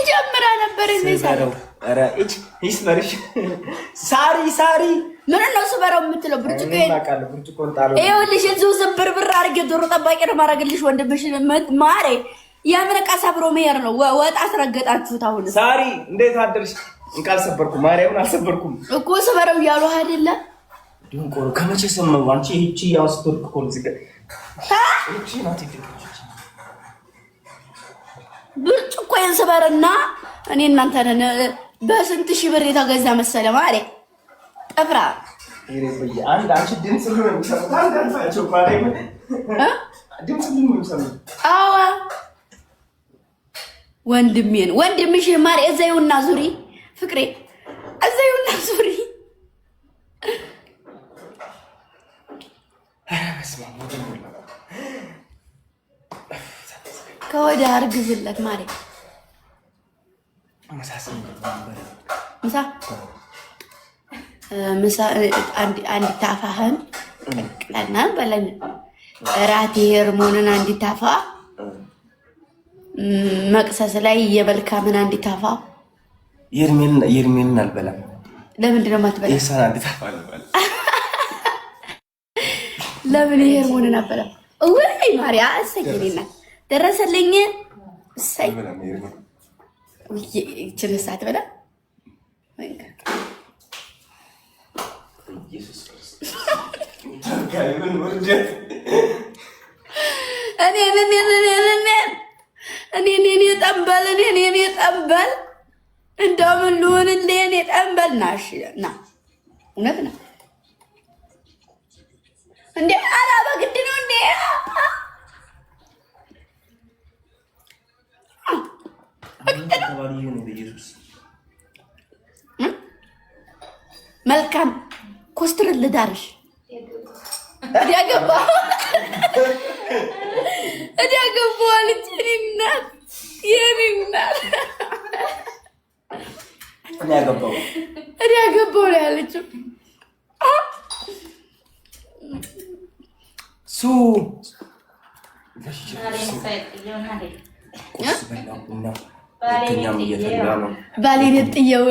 ጀምራ ነበር እንዴ ሰራው አረ እጭ ይስበርሽ ሳሪ ምን ነው ስበረው የምትለው ብርጭቆ ይናቃል ብርጭቆን ጣለው ይኸውልሽ እዚሁ ዝብርብር አድርጌ ዶሮ ጠባቂ ነው ማረግልሽ ወንድምሽ ማሬ ያምን ቃሳ ብሮ መሄር ነው ወጣ አስረገጣችሁት አሁን ሳሪ እንዴት አደርሽ እንቃል ሰበርኩ ማርያምን አልሰበርኩም እኮ ስበረው ያሉ አይደለ ድንቆሮ ከመቼ ሰማው አንቺ እቺ ያውስተርኩ ኮልዚገ እቺ ናት ይደረች ብርጭቆ ይንስበርና እኔ እናንተ ነን በስንት ሺህ ብር የተገዛ መሰለ ማሬ ጠፍራ ይሬ አንድ አንቺ ድምጽ ነው የሚሰማው አንድ አንፋቸው ማርያምን ድምጽ ነው የሚሰማው አዋ ወንድምሽ ማሬ እዛዩና ዙሪ ፍቅሬ እዛዩና ዙሪ ከወደ አርግዝለት ማሬ ምሳ አንድ ታፋህን ቀና በለን ራቴ ሄርሞንን አንድ ታፋ መቅሰስ ላይ የበልካምን አንድ ታፋ የርሜልን አልበላም ለምንድን ነው የማትበላው የሳን አንድ ታፋ አልበላም ለምን ሄርሞንን አልበላም ወይ ማሪያ አሰግሪና ደረሰልኝ እሰይ ይችን ሰዓት በላ ኢየሱስ ክርስቶስ ታጋዩን ወርጀት እኔ ጠንበል እንደምን ልሆንልህ እኔ ጠንበል ናሽ ና እውነት ነው እንዴ አላ በግድ ነው እንዴ መልካም ኮስትር ልዳርሽ እዲያገባ ልጅኒና እዲያገባው ላይ ያለችው ሱ ባሌን ጥየው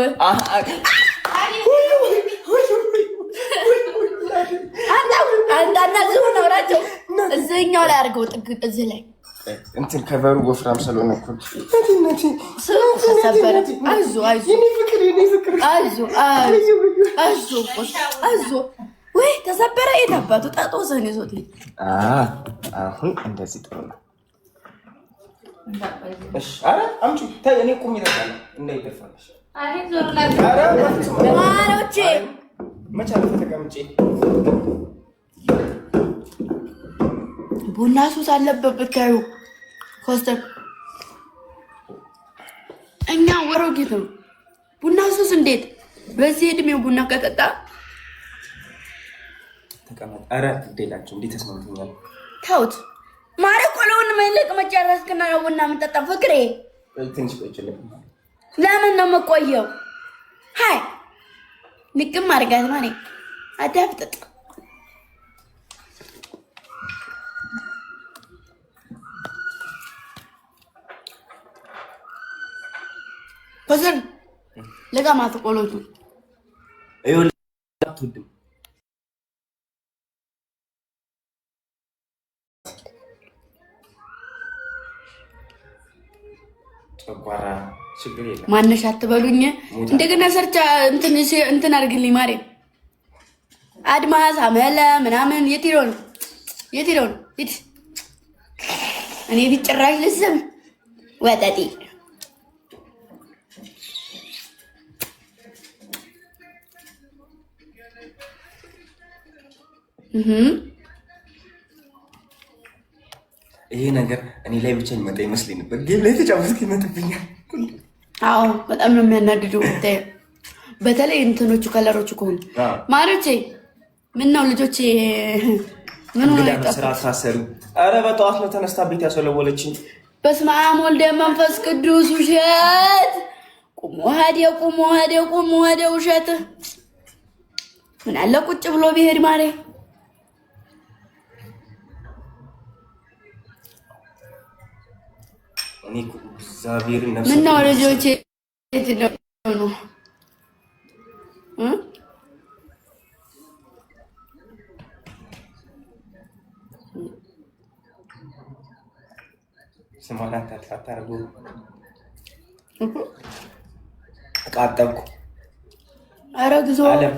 አንዳና ዝም ነውራቸው እዚህኛው ላይ አድርገው ጥግ እዚህ ላይ እንትን ከበሩ ወፍራም ስለሆነ እኮ ተሰበረ። አይዞ ወይ ተሰበረ። የት አባቱ ጣጦስህን ይዞት አሁን እንደዚህ ጥሩ ነው። ኧረ አምጪ ተይ፣ እኔ ቁም ይደርሳል እንዳይደፋልሽ። ማሮቼ መቻል ተቀምጪ። ቡና ሱስ አለበት ብታዩ ኮስተር እኛ ወሮጌት ነው ቡና ሱስ። እንዴት በዚህ እድሜው ቡና ከጠጣ ተቀመጥ። ኧረ ግዴላችሁ እንዴት ተስማምቶኛል። ተውት ማረ ቆሎውን መልክ መጨረስክና ነው ቡና የምንጠጣ ፍቅሬ። ትንሽ ቆይችልኝ። ለምን ነው የምቆየው? ሃይ ንቅም አድርጋት ማኔ አዳፍጥጥ በዘን ለጋማት ቆሎቱ አትወድም ጨጓራ ችግር የለም። ማነሽ አትበሉኝ። እንደገና ሰርቻ እንትን አድርግልኝ ማሬ። አድማስ አመለ ምናምን የት ሄዶ ነው? እኔ ቢጭራሽ ልስም ወጠጤ ይሄ ነገር እኔ ላይ ብቻ የሚመጣ ይመስለኝ ነበር። ጌም ላይ ተጫወትክ ይመጣብኛል። አዎ በጣም ነው የሚያናድደው። በተለይ እንትኖቹ ከለሮቹ ከሆኑ ማሮቼ ምን ነው ልጆቼ ምን ነው ስራ ታሰሩ። አረ በጠዋት ነው ተነስታ ቤት ያሰለወለችኝ። በስመ አብ ወልደ መንፈስ ቅዱስ ውሸት ቁሙ ሄደ ውሸት ምን አለ ቁጭ ብሎ ቢሄድ ማሬ እኔ እግዚአብሔር ነፍስ ምን ነው ልጆቼ ነው ስማላት አታርጉ አቃጠብኩ አረግዞ አለም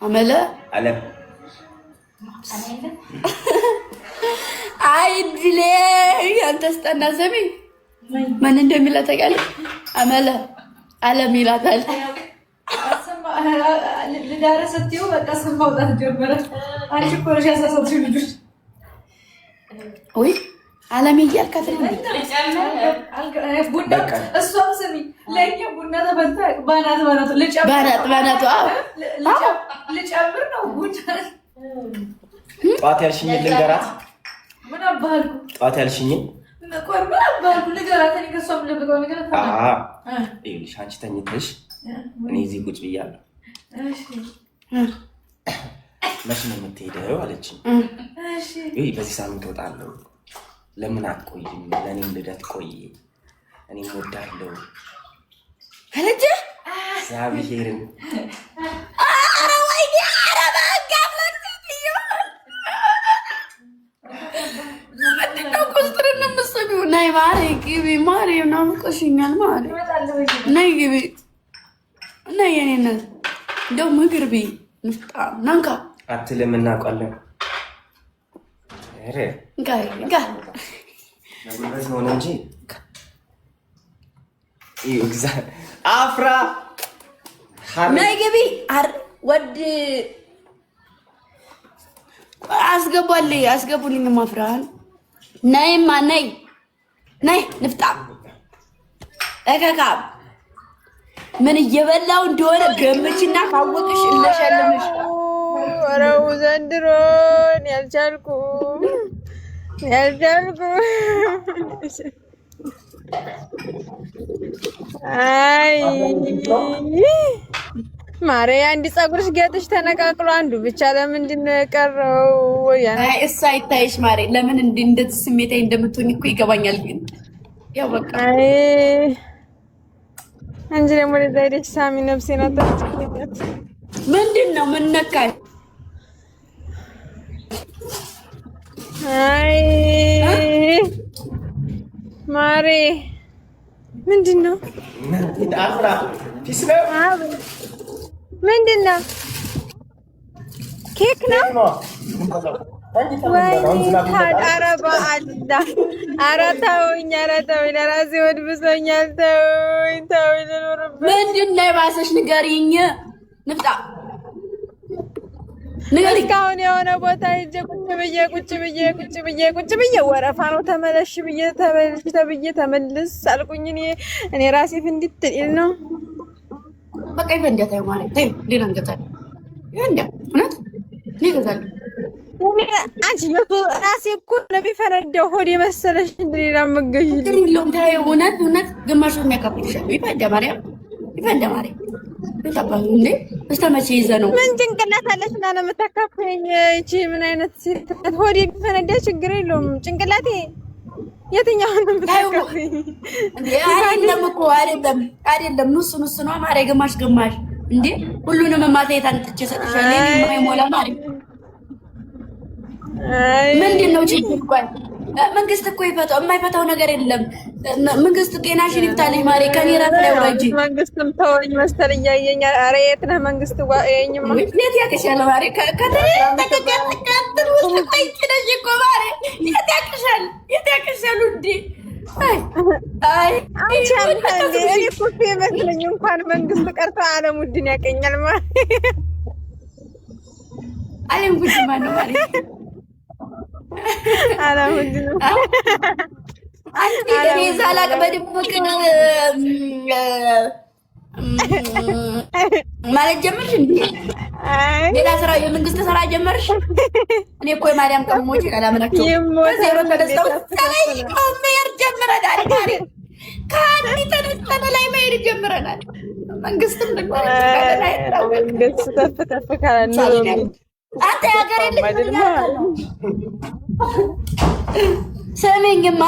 አመለ አለም አይ ድሌ አንተስ ጠና ዘሚ ማን እንደሚላ ታውቃለህ? አመለ አለም ይላታል። ለዳረሰትው በቃ ሰማውጣት ጀመረ። አንቺ ኮረሻ ያሳሳችሁ ልጆች ወይ አለም እያልካት ቡና እሷም ስሚ ለኛ ቡና ተበልታ ባናት ልጨምር ነው ቡና ጧት ያልሽኝ ልንገራት ምን አባልኩ ጧት ያልሽኝ ምን አባልኩ ልንገራት እኔ ከሷም ልብቀው ነገር ይኸውልሽ አንቺ ተኝተሽ እኔ እዚህ ቁጭ ብያለሁ። እሺ መቼ ነው የምትሄደው አለችኝ። እሺ በዚህ ሳምንት እወጣለሁ። ለምን አትቆይም? ለእኔም ልደት ቆይ፣ እኔም እወዳለሁ አለች። እግዚአብሔርን ናይ ማሬ ግቢ ማሬ ናፍቆሽኛል ማሬ ናይ ግቢ ናይ የኔነት እንደው ምግር ቢ ንፍጣ ናንካ አትልም እናውቃለን። ኧረ ጋይ ለጉልበት ሆነ እንጂ ይግዛ አፍራ ናይ ግቢ ወድ አስገቡልኝ ማፍራን ናይማ ናይ ንፍጣ እከካም ምን እየበላው እንደሆነ ገምችና ካወቅሽ እለሸልምሽ። ወራው ዘንድሮን ያልቻልኩም አይ ማሬ አንድ ፀጉርሽ ጌጥሽ ተነቃቅሎ አንዱ ብቻ ለምንድን ነው የቀረው? አይ እሱ አይታይሽ ማሬ ለምን እንደዚህ ስሜታዊ እንደምትሆኝ እኮ ይገባኛል። ግን ያው በቃ አይ አንቺ ደግሞ ለዛ ሄደሽ ሳሚ ነፍሴን አታስጨንቂያት። ምንድን ነው ምን ነካሽ? አይ ማሬ ምንድን ነው አፍራ ፒስ ነው ምንድን ነው? ኬክ ነው ወይ? ኧረ በአላህ ኧረ ተውኝ፣ ለራሴ ወድ ብሶኛል። ተውኝ ልኖርበት። ምንድን ነው የባሰሽ? ንገሪኝ ንፍጣ ንገሪኝ። እስካሁን የሆነ ቦታ ሂጅ ቁጭ ብዬ ወረፋ ነው ተመለሽ ብዬ ተመልስ አልኩኝ። እኔ ራሴ ፍንድት ይል ነው በቃ ይፈንዳ። ታዩ ማለት ታዩ ሌላ እንገዛል ይፈንዳ። እውነት ይገዛል። አንቺ ራሴ እኮ ለቢፈነዳው ሆዴ መሰለሽ እንደ ሌላ መገዥ ይልም ታዩ። እውነት ግማሽ የሚያካፍልሻል። ይፈንዳ ማርያም ተባሉ እንዴ እስከመቼ ይዘህ ነው? ምን ጭንቅላት አለሽ እና ነው የምታካፍለኝ? እቺ ምን አይነት ሴት ሆዴ ቢፈነዳ ችግር የለውም። ጭንቅላቴ የትኛውን ነው የምታካፍለኝ? አይደለም እኮ አይደለም ኑስ ነው ማሬ፣ ግማሽ እንዴ ሁሉንም ማታየት አንጥቼ ሰጥሻለሁ። እኔ የማይሞላ ማሬ ምንድን ነው ችግር? ቆይ መንግስት እኮ የማይፈታው ነገር የለም። መንግስት ጤናሽን ይፍታልሽ ማሬ። ከኔ ራስ ላይ ወራጂ መንግስትም ተወኝ መሰል እያየኛል። ኧረ የት ነህ መንግስት? ዋየኝማ የት ያቅሻል ማሬ? ከተቀጥቀጥ ውስጥ ቆይተሽ እኮ ማሬ የት ያቅሻል እንዴ? አይ አንቺ አንተ እኔ ኩፍ ይመስለኝ እንኳን መንግስት ቀርቶ አለሙዲን ያቀኛል ማሬ። አለሙዲ ማን ነው ማሬ? አለሙዲን አንቺ እኔ ሳላቅ በድብቅ ማለት ጀመርሽ እንዴ? ሌላ ስራ የመንግስት ስራ ጀመርሽ? እኔ እኮ የማርያም ቀሞች ካላመናቸው ዜሮ ተደስተው ላይ መሄድ ጀምረናል። ከአንዲ ተነስተን ላይ መሄድ ጀምረናል። መንግስትም ደግሞ መንግስት ተፍ ካለ አንተ ያገሬ ልጅ ስሚኝማ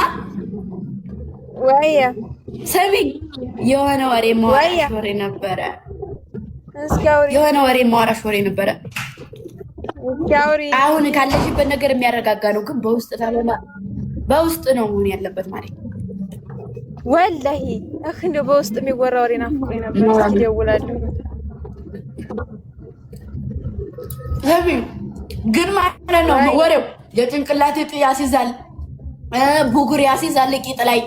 ወይ ሰሚ የሆነ ወሬ ማወራሽ ወሬ ነበረ። የሆነ ወሬ ማወራሽ ወሬ ነበረ። አሁን ካለሽበት ነገር የሚያረጋጋ ነው፣ ግን በውስጥ ታለማ በውስጥ ነው መሆን ያለበት ማለት ወላሂ እንደው በውስጥ የሚወራ ወሬ ናፍቆኝ ነበር። ይደውላለሁ ሰሚ ግን ማለት ነው ወሬው የጭንቅላት እጢ ያስይዛል፣ ቡጉር ያስይዛል ቂጥ ላይ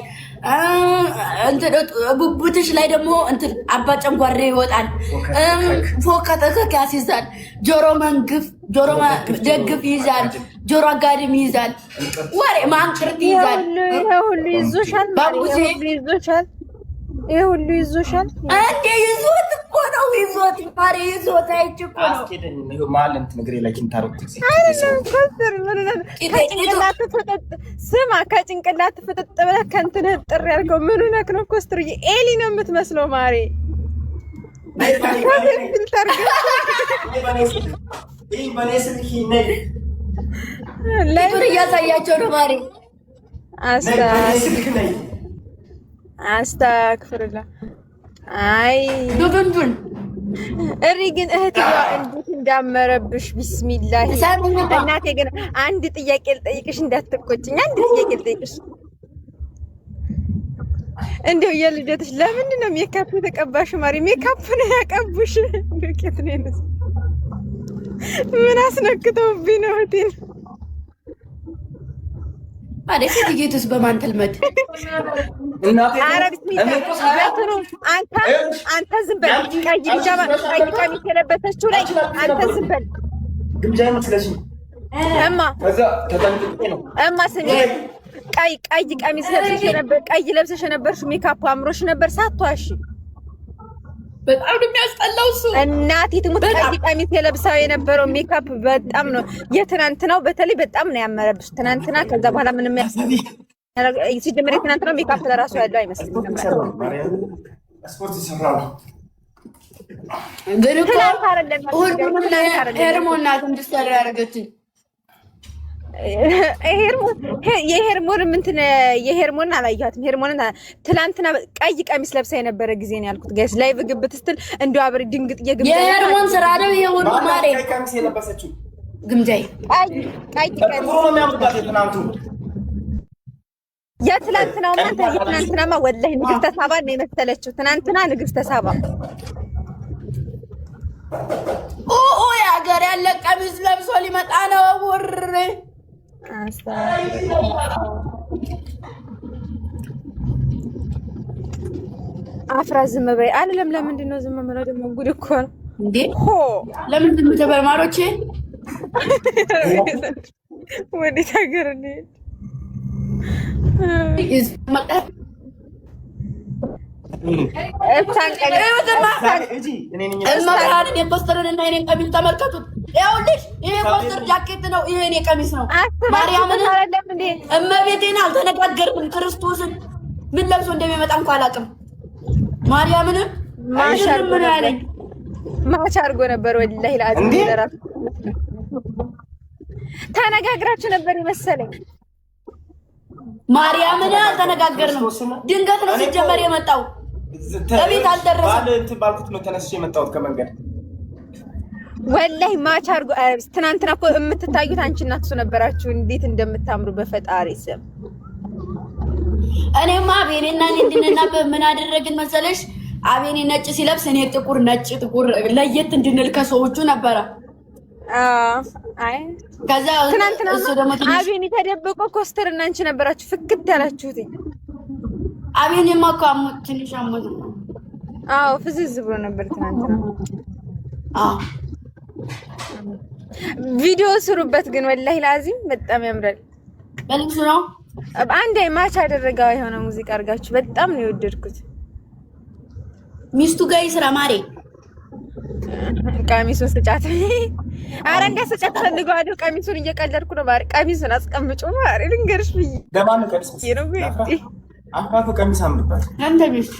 ቡቡትሽ ላይ ደግሞ እንትን አባ ጨንጓሬ ይወጣል፣ ፎከተከክ ያስይዛል፣ ጆሮ መንግፍ ጆሮ ደግፍ ይይዛል፣ ጆሮ አጋድም ይይዛል፣ ወሬ ማንቅርት ይይዛል። ሁሉ ይዞሻል ማለት ይዞሻል። ይሄ ሁሉ ይዞሻል እንዴ? ይዞት እኮ ነው ይዞት ማሪ ይዞት አይጭቆ ነው አስኬደኝ ነው ማለት ነግሬ ላይ ኪንታሮት ስማ ከጭንቅላት ፍጥጥ ብለህ ከእንትን ጥሪ ያልከው ምን ነክ ነው? ኮስትር ኤሊ ነው የምትመስለው ማሪ። ለምን እያሳያቸው ነው ማሪ? አስተክፍርላ አይ ዱብንዱን እሪ ግን እህትዋ እንዴት እንዳመረብሽ ቢስሚላህ። እናቴ ግን አንድ ጥያቄ ልጠይቅሽ እንዳትቆጭኝ። አንድ ጥያቄ ልጠይቅሽ። እንደው የልደትሽ ለምንድን ነው ሜካፕ የተቀባሽ ማሪ? ሜካፕ ነው ያቀቡሽ? ዱቄት ነው እንደዚህ ምን አስነክተውብኝ ነው እህቴን ማለት ሴትየቱስ በማንተል መድ አንተ ዝም በል። ቀይ ቢጃማ ቀይ ቀሚስ የለበሰችው ላይ አንተ ዝም በል። እማ ስሚ ቀይ ቀሚስ ለብሰሽ ነበር፣ ቀይ ለብሰሽ ነበርሽ። ሜካፕ አምሮሽ ነበር ሳትዋሺ። በጣም ነው የሚያስጠላው እሱ። እናቴ ትሙት ቀይ ቀሚስ የለብሰው የነበረው ሜካፕ በጣም ነው የትናንትናው በተለይ በጣም ነው ያመረብሽ ትናንትና። ከዛ በኋላ ምንም ሲጀምር የትናንትናው ሜካፕ ለራሱ ያለው አይመስልም ነበር። ስፖርት ይሰራል ግን እኮ ሁሉንም ሄርሞን ናት እንድትሰራ ያደረገችኝ። የሄርሞን አላየኋትም። ሄርሞንን ትላንትና ቀይ ቀሚስ ለብሳ የነበረ ጊዜ ነው ያልኩት። ጋይስ ላይቭ ግብት ስትል እንደው አብሬ ድንግጥ የሄርሞን ስራ ነው የሁሉ ማሬ። ቀሚስ የለበሰችው ግምጃይ ቀይ ቀሚስ ነው የሚያምርባት የትናንቱ። የትላንትናውማ የትናንትናማ ወላሂ ንግስተ ሳባ ነው የመሰለችው። ትናንትና ንግስተ ሳባ የሀገር ያለ ቀሚስ ለብሶ ሊመጣ ነው ውር አፍራ ዝም በይ አልለም። ለምንድን ነው ዝም የምለው? ደግሞ ጉድ እኮ ነው እንዴ! ለምንድን ነው ተበርማሮቼ ወዴት ሀገር እንሂድ? የኮስተርንና የኔን ቀሚስ ተመልከቱት። ይኸውልሽ ይሄ ኮስተር ጃኬት ነው፣ ይሄ የኔ ቀሚስ ነው። ማርያምን እመቤቴን አልተነጋገርንም። ክርስቶስን ምን ለብሶ እንደሚመጣ እንኳን አላውቅም። ማርያምን ምን ያለኝ ማች አድርጎ ነበር። ወላሂ ለአዝም ለራሱ ተነጋግራችሁ ነበር ይመሰለኝ። ማርያምን አልተነጋገርንም። ድንገት ነው ሲጀመር የመጣው። ከቤት አልደረሰም ባልኩት ነው ተነስቼ የመጣሁት ከመንገድ። ወላሂ ማች አድርጎ ትናንትና እኮ የምትታዩት አንቺና እሱ ነበራችሁ። እንዴት እንደምታምሩ በፈጣሪ ስም። እኔማ አቤኔና እንድንና ምን አደረግን መሰለሽ? አቤኔ ነጭ ሲለብስ እኔ ጥቁር ነጭ ጥቁር ለየት እንድንል ከሰዎቹ ነበረ። አይ ከዛ ትናንትና አቤኔ ተደብቆ ኮስተር እና አንቺ ነበራችሁ ፍክት ያላችሁት። አቤኔማ እኮ ትንሽ አሞት ነው። አዎ ፍዝዝ ብሎ ነበር ትናንትና። ቪዲዮ ስሩበት ግን ወላሂ ላዚም በጣም ያምራል። በልብሱ ነው አንዴ ማች አደረጋው የሆነ ሙዚቃ አድርጋችሁ በጣም ነው የወደድኩት። ሚስቱ ጋር ይስራ ማሬ ቀሚሱን ስጫት። ኧረ እንዳስጫት ፈልገዋለሁ። ቀሚሱን እየቀለድኩ ነው ማሬ። ቀሚሱን አስቀምጪ ማሬ ልንገርሽ ብዬ ለማን ቀሚስ አፋፉ ቀሚስ አምርባት አንተ ሚስቱ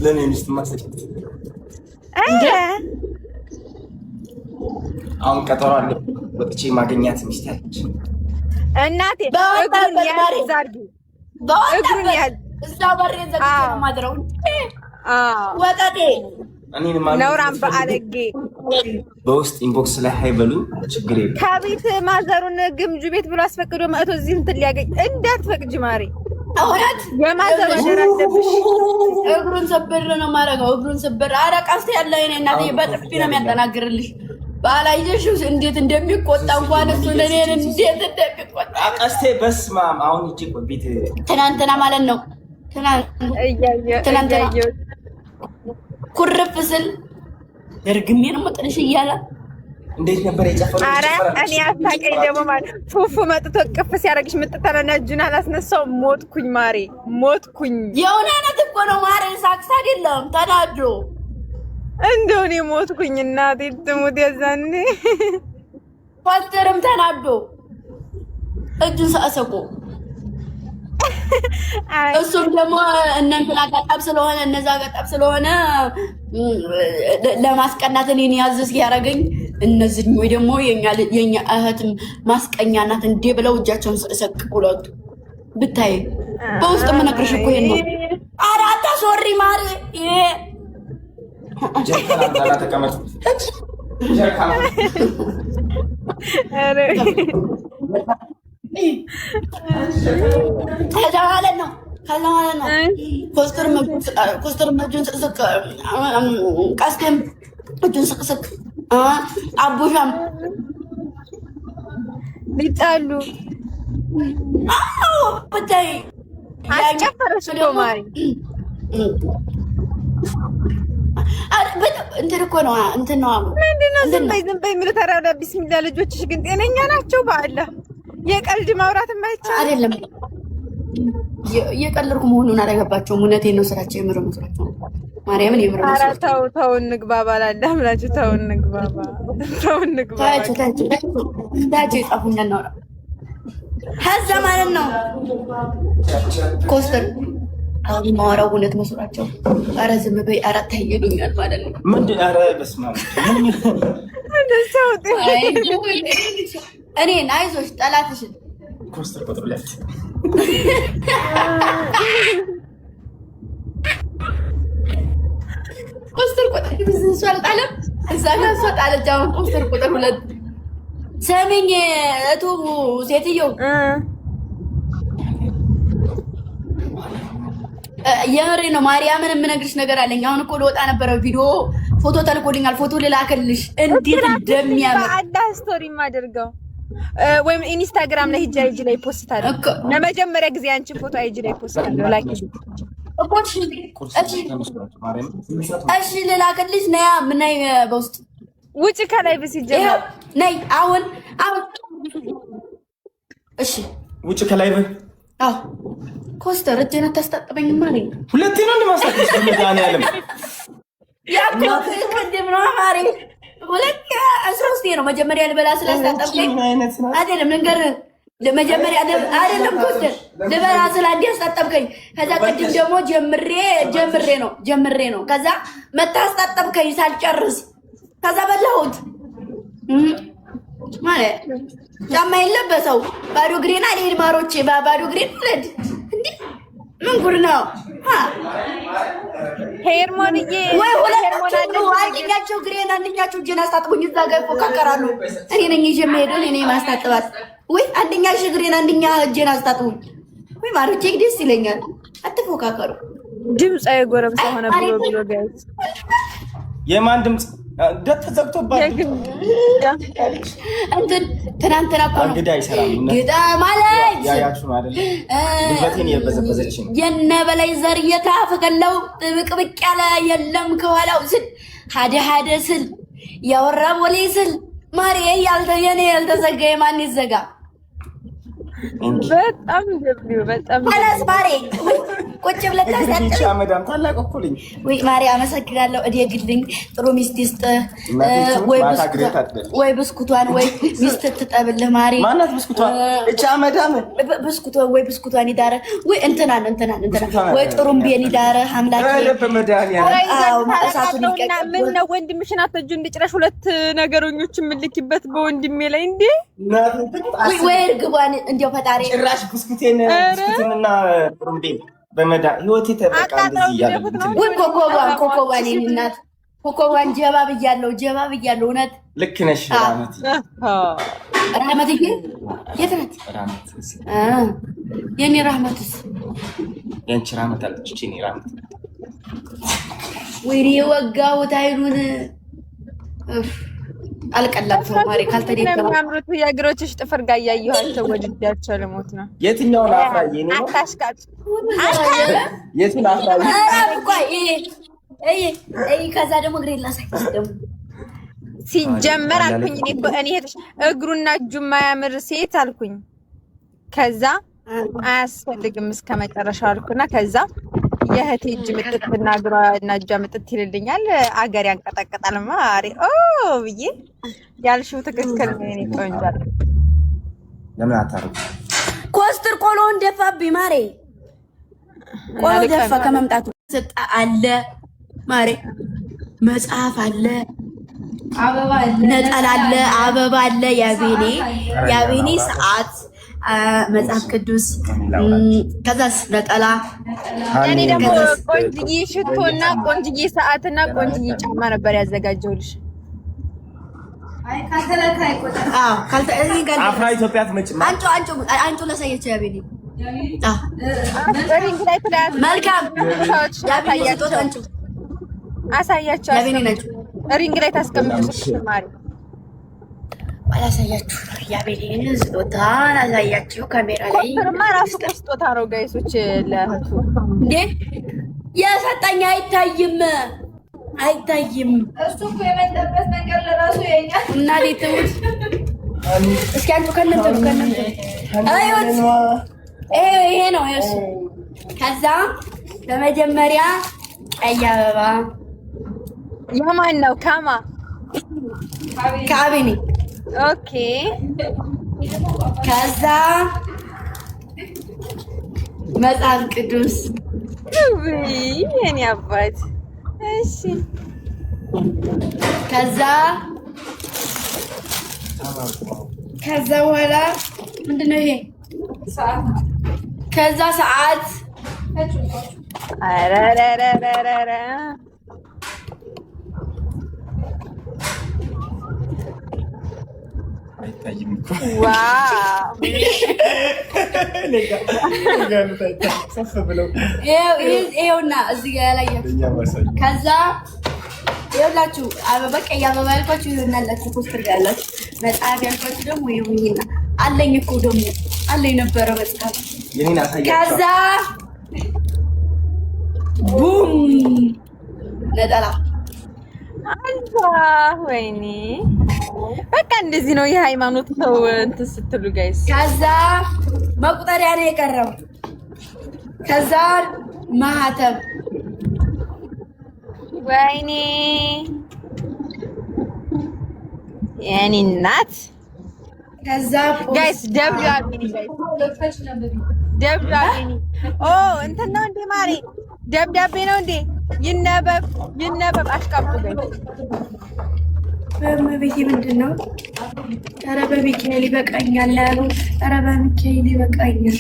ለኔ ሚስት ማሰጨት እንዴ? አሁን ቀጠሮ አለ ወጥቼ ማገኛት ሚስት ያለች እናቴ እግሩን ያዝ አድርጊ። እግሩን ያዝ እዛ በሬ ዘግቶ ማድረው ወጣቴ ነውራም በአለጌ በውስጥ ኢንቦክስ ላይ ሃይበሉኝ ችግር የለም። ከቤት ማዘሩን ግምጁ ቤት ብሎ አስፈቅዶ መጥቶ እዚህ እንትን ሊያገኝ እንዳትፈቅጂ ማሪ። እውነት የማዘሩ አደረደብሽ። እግሩን ስብር ነው ማረጋው። እግሩን ስብር አረቃስተ ያለ እኔ እናቴ በጥፊ ነው የሚያጠናግርልሽ። ባላየሽው እንዴት እንደሚቆጣ እንኳን እሱ ለኔን እንዴት እንደሚቆጣ አቀስቴ በስማም። አሁን እጂ ቤት ትናንትና ማለት ነው ትናንትና ኩርፍ ስል እርግሜ ነው መጥልሽ እያለ እንዴት ነበር የጨፈረው? ኧረ እኔ አታውቀኝ ደግሞ ማለት ፉፉ መጥቶ ቅፍ ሲያደርግሽ ምጥተረና እጁን አላስነሳው። ሞትኩኝ ማሬ ሞትኩኝ። የእውነት እኮ ነው ማሬ፣ ሳክስ አይደለም ተናዶ እንደው እኔ ሞትኩኝ። እናቴ ትሙት የዛኔ ፓስተርም ተናዶ እጁን ሰሰቆ እሱም ደግሞ እነንትና ጋጣብ ስለሆነ እነዛ ጋጣብ ስለሆነ ለማስቀናት እኔን ያዝስ ያደረገኝ እነዚህ ወይ ደግሞ የኛ እህትም ማስቀኛ ናት እንዴ ብለው እጃቸውን ሰቅቁለቱ ብታይ በውስጥ የምነግርሽ እኮ ይሄን ነው። ኧረ አታስወሪ ማሪ ይሄ ጀርካና ታላ ተቀመጥ ጀርካና አረ ከዛ ማለት ነው ኮስተር መጁን ስቅስቅ ቀስቴም እጁን ስቅስቅ አቡሻም ሊጣሉ ብታይ አስጨፈረሽ እኮ ማሪ። እንትን እኮ ነው እንትን ነው ምንድን ነው ዝም በይ የሚሉት? ኧረ ቢስሚላ ልጆችሽ ግን ጤነኛ ናቸው? በአላህ የቀልድ ማውራት የማይቻል አይደለም። የቀለድኩ መሆኑን አላገባቸውም። እውነቴን ነው። ስራቸው የምር መስራቸው ማርያምን የምር ነው። ኧረ ተው እንግባባ፣ ላዳምላችሁ ተው እንግባባ። ታች ይጣፉኛ ነው ሀዛ ማለት ነው። ኮስተር አሁን ማወራው እውነት መስራቸው። ኧረ ዝም በይ፣ ኧረ ታይሉኛል ማለት ነው። ምንድን ኧረ በስመ አብ እኔን አይዞሽ ጠላትሽን ኮስተር ቁጥር ሁለት ኮስተር ቁጥር እሱ አልጣለም እዛ ጋር እሷ ጣለች። አሁን ኮስተር ቁጥር ሁለት ሰሚኝ እቱ ሴትዮ የምሬ ነው። ማርያምን የምነግርሽ ነገር አለኝ። አሁን እኮ ልወጣ ነበረ። ቪዲዮ ፎቶ ተልኮልኛል። ፎቶ ልላክልሽ እንዴት እንደሚያምር በአላህ ስቶሪ ማደርገው ወይም ኢንስታግራም ላይ ሂጅ ላይ ፖስት አድርግ። ለመጀመሪያ ጊዜ አንቺ ፎቶ አይጂ ላይ ፖስት አድርግ። ላኪ እሺ ልላክልሽ። ነያ ምን አይ በውስጥ ውጪ ከላይ በሲጀምር ነይ አሁን እሺ ውጪ ከላይ በ አዎ ኮስተር እጄን አታስታጥበኝ ማለት ነው። ሁለቴ ነው እንደማሳጥሽ በመድኃኒዓለም ያቆ ከደም ነው ማሪ ሁለት አስሮስቴ ነው መጀመሪያ ልበላ ስላስታጠብከኝ አይደለም ነገር ለመጀመሪያ አይደለም ኮስተር ልበላ ስላስታጠብከኝ ከዛ ቀድም ደግሞ ጀምሬ ነው ከዛ መታስታጠብከኝ ሳልጨርስ ከዛ በላሁት ማለት ጫማ የለበሰው ባዶ ግሬና አልሄድ ማሮቼ ባዶ ግሬን ልድ እንዴ ምን ጉድ ነው? ሄርሞንዬ ወይ ሁለታችሁ አንደኛቸው ግሬና አንደኛቸው እጄን አስታጥቡኝ። እዛ ጋር ይፎካከራሉ። እኔ ነኝ ይዤ የምሄደው እኔ ነኝ ማስታጥባት። ወይ አንደኛሽ ግሬና አንደኛ እጄን አስታጥቡኝ። ወይ ማሮቼ ደስ ይለኛል። አትፎካከሩ። ድምፅ አይጎረምሳ ሆነ ብሎ ጋይስ የማን ድምፅ ተዘግቶባት እንትን ትናንትና እኮ ነው እንግዲህ አይሰራም ጌታ ማለት ያያችሁ ነው አይደል? ጉልበቴን የበዘበዘች ነው የነበላይ ዘር የታፈቀለው ጥብቅብቅ ያለ የለም ከኋላው ስል ሀደ ስል ያወራ ቦሌ ስል ማሪ የኔ ያልተዘጋ የማን ይዘጋ? በጣም ደብሊው በጣም አላስ ማሪ ቁጭ ብለህ ታሳጥር አመዳም ታላቅ እኮ ነኝ ወይ ማሪ አመሰግናለሁ እደግልኝ ጥሩ ሚስት ይስጥህ ወይ ብስኩቷን ወይ ሚስት ትጠብልህ ማሪ ማናት ብስኩቷን እቺ አመዳም ብስኩቷን ይዳረ ወይ እንትናን ወይ ጥሩምቤን ይዳረ አምላኬ በመዳን ያ እሳቱን ይቀቅ ምን ነው ወንድምሽን አትጁ እንድጭራሽ ሁለት ነገሮኞች ምልክበት በወንድሜ ላይ እንዴ ወይ እርግቧን እንደው ፈጣሪ ጭራሽ ብስኩቴንና ጥሩምቤን በመዳ ህይወቴ ተበቃ እንደዚህ ያለ ወይ ኮኮቧን እናት ኮኮቧን ጀባ ብያለሁ እውነት ልክ ነሽ ራህመትዬ የት ናት የኔ ራህመትስ ያንቺ ራህመት አለች እኔ ራህመት ወይኔ ወጋሁት አይኑን አልቀላም ማሪ ካልተደከማ የሚያምሩት የእግሮችሽ ጥፍር ጋር እያየኋቸው ወድጃቸው ልሞት ነው የትኛውን አፍራዬ ነው አታሽቃጭ የቱን አፍራዬ ከዛ ደግሞ እግሬ ላሳይሽ ደግሞ ሲጀመር አልኩኝ እኔ እግሩና እጁ የማያምር ሴት አልኩኝ ከዛ አያስፈልግም እስከ መጨረሻው አልኩና ከዛ የእህቴ እጅ ምጥጥና እግሯና እጇ ምጥጥ ይልልኛል አገር ያንቀጠቀጣል ማሪ ብዬ ያልሽው ትክክል ነው የኔ ቆንጆ ለምን አታረጉ ኮስትር ቆሎን ደፋብኝ ማሬ ቆሎ ደፋ ከመምጣቱ ሰጣ አለ ማሬ መጽሐፍ አለ አበባ አለ ነጠላ አለ አበባ አለ ያቤኔ ሰዓት መጽሐፍ ቅዱስ ከዛስ ነጠላ እኔ ደግሞ ቆንጅዬ ሽቶና ቆንጅዬ ሰዓትና ቆንጅዬ ጫማ ነበር ያዘጋጀውልሽ አይ ካተለካይ ቆጣ አፍራ ኢትዮጵያ ትመጭማ አንቺ ለሳየች ያቤኔ ሪንግ ላይ ትላያት መልካም አሳያቸው ያቤኔ ነች ሪንግ ላይ ታስቀምጪው ማሪ አላሳያችሁ ያቤኔ ስጦታን አሳያችሁ ካሜራ ላይ ኮንፈርማ ራሱ ስጦታ ነው ጋይሶች ለእህቱ እንዴ የሰጠኝ አይታይም እሱ እኮ የመጣበት ነገር ለራሱ የኛ እና ዲትሙት እስኪ አንቺ ከነንተ አይወት ይሄ ነው እሱ ከዛ በመጀመሪያ ቀይ አበባ የማን ነው ካቢኔ ኦኬ ከዛ መጽሐፍ ቅዱስ የኔ አባት እሺ ከዛ በኋላ ምንድነው ይሄ ከዛ ሰዓት አረረረረረ አይታይም ዋው ይኸውና እዚህ ጋር ያላያችሁ ከዛ ይኸውላችሁ አበባ ቀይ አበባ ያልኳችሁ ይሆናላችሁ ፖስተር ያላችሁ መጽሐፍ ያልኳችሁ ደግሞ ይሁንና አለኝ እኮ ደግሞ አለኝ ነበረ መጽሐፍ ከዛ ቡም ነጠላ አላህ ወይኔ በቃ እንደዚህ ነው የሃይማኖት ሰው እንትን ስትሉ ጋይስ ከዛ መቁጠሪያ ነው የቀረው ከዛ ማህተም ወይኔ የኔ እናት ከዛ ጋይስ ደብሊው አቢኒ እንትን ነው እንዴ ማሪ ደብዳቤ ነው እንዴ ይነበብ አሽቃብጡ ጋይስ በመቤቴ ምንድነው ኧረ በሚካኤል ይበቃኛል ኧረ በሚካኤል ይበቃኛል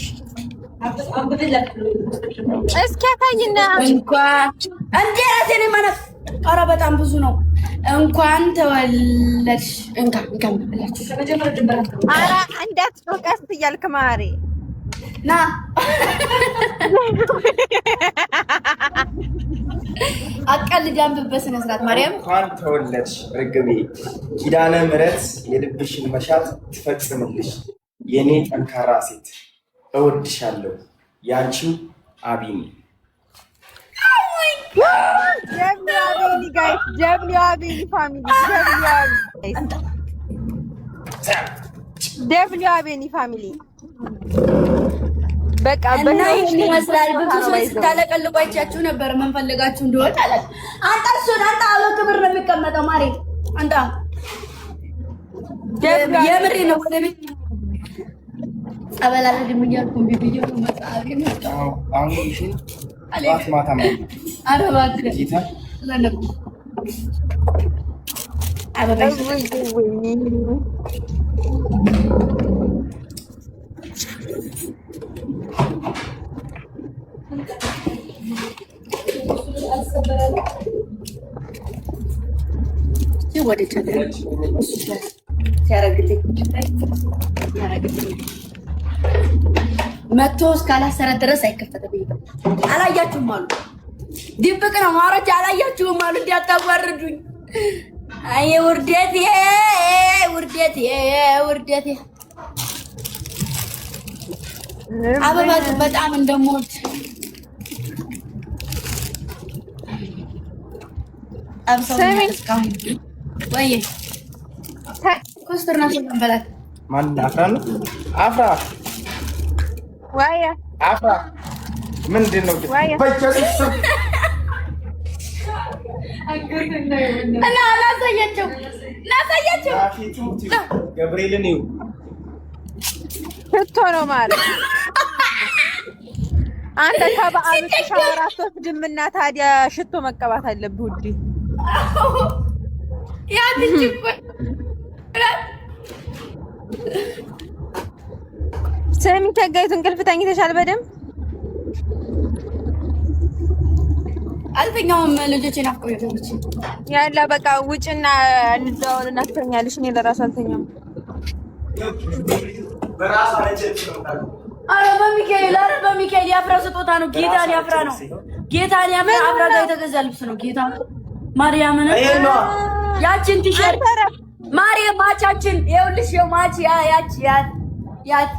እስኪ አታይና እንኳን እንዴ ራሴን ማለት ኧረ በጣም ብዙ ነው እንኳን ተወለድሽ እንኳን ብላችሁ ኧረ እንዳትጮቀስ እያልክ ማሪ ና አቀልድ አንብበህ ስነ ስርዓት ማርያም እንኳን ተወለድሽ ርግቤ ኪዳነ ምሕረት የልብሽን መሻት ትፈጽምልሽ የኔ ጠንካራ ሴት እወድሻለሁ ያንቺው አቢኒ ደብሊው አቢኒ ፋሚሊ ደብሊው አቢኒ ፋሚሊ በቃ እና ይሄን ይመስላል። ብዙ ሰው ስታለቀልቁ አይቻችሁ ነበር። ምን ፈልጋችሁ እንደሆነ አላውቅም። አንተ እሱን አንተ በክብር ነው የሚቀመጠው ማሬ። አንተ የምሬ ነው። ወደ ቤት ጸበል አልሄድም እያልኩ እምቢ ብዬሽ ነው መጽሐፌ ነው። አሁን እሺ አለክ ማታ ማለት ኧረ እባክህ ጌታ ለነብ አበባይ ወደ ቸገረች ሲያረግልኝ መቶ እስካላሰረ ድረስ አይከፈትም። አላያችሁም አሉ ድብቅ ነው ማሮች፣ አላያችሁም አሉ እንዲያታዋርዱኝ። አይ ውርደቴ ውርደቴ ውርደቴ። አበባ በጣም እንደምወድ አብሰውኝ እስካሁን ወይ ኮስተርና ሰንበላት ማን አፍራ ነው አፍራ ዋያ አፍራ ምንድን ነው በኢየሱስ እና ላሳያቸው ገብርኤልን ይው ሽቶ ነው ማለት አንተ ከበዓሉ ሻወር አትወስድምና ታዲያ ሽቶ መቀባት አለብህ ውዴ። ያ ልጅ ስሚ ተጋይቱ እንቅልፍ ተኝተሻል በደምብ? አልተኛውም። ልጆቼን አፍቆየች ያላ በቃ ውጭና እንደዋወልና ትተኛለሽ። እኔ ለራሱ አልተኛም። በራስ አለች። አረ በሚካኤል ያፍራ ስጦታ ነው። ጌታን ያፍራ ነው። ጌታን ያፍራ አፍራ ጋር የተገዛ ልብስ ነው። ጌታ ማርያምን ያችን ቲሸርት ማርያም ማቻችን ይኸውልሽ፣ ማች ያት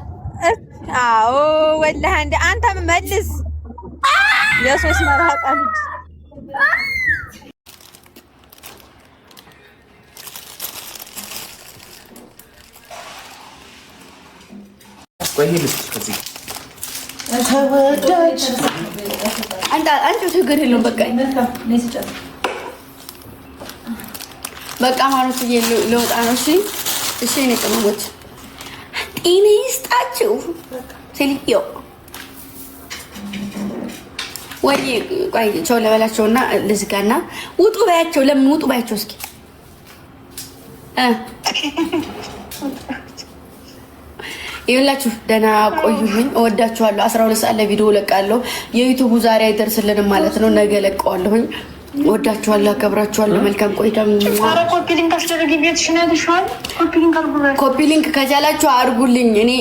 አዎ ወላሂ እንደ አንተም መልስ የሶስት መርሃቃ ልጅ አንቺ ችግር የለውም። በቃ ማለት ለወጣ ነው። እሺ እኔ ቅመሞች ጤና ይስጣችሁ። ሴልዮ ወይ ቆይ ቸው ለበላቸውና ልዝጋና ውጡ ባያቸው። ለምን ውጡ ባያቸው እስኪ ይኸውላችሁ ደህና ቆዩልኝ። እወዳችኋለሁ። 12 ሰዓት ላይ ቪዲዮ ለቃለሁ። የዩቲዩቡ ዛሬ አይደርስልንም ማለት ነው። ነገ ለቀዋለሁኝ። እወዳችኋለሁ፣ አከብራችኋለሁ። መልካም ቆይታ። ኮፒ ሊንክ ከቻላችሁ አድርጉልኝ። እኔ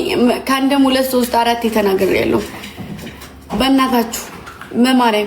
ከአንድም 2 3 4 ተናግሬያለሁ። በእናታችሁ መማሪያ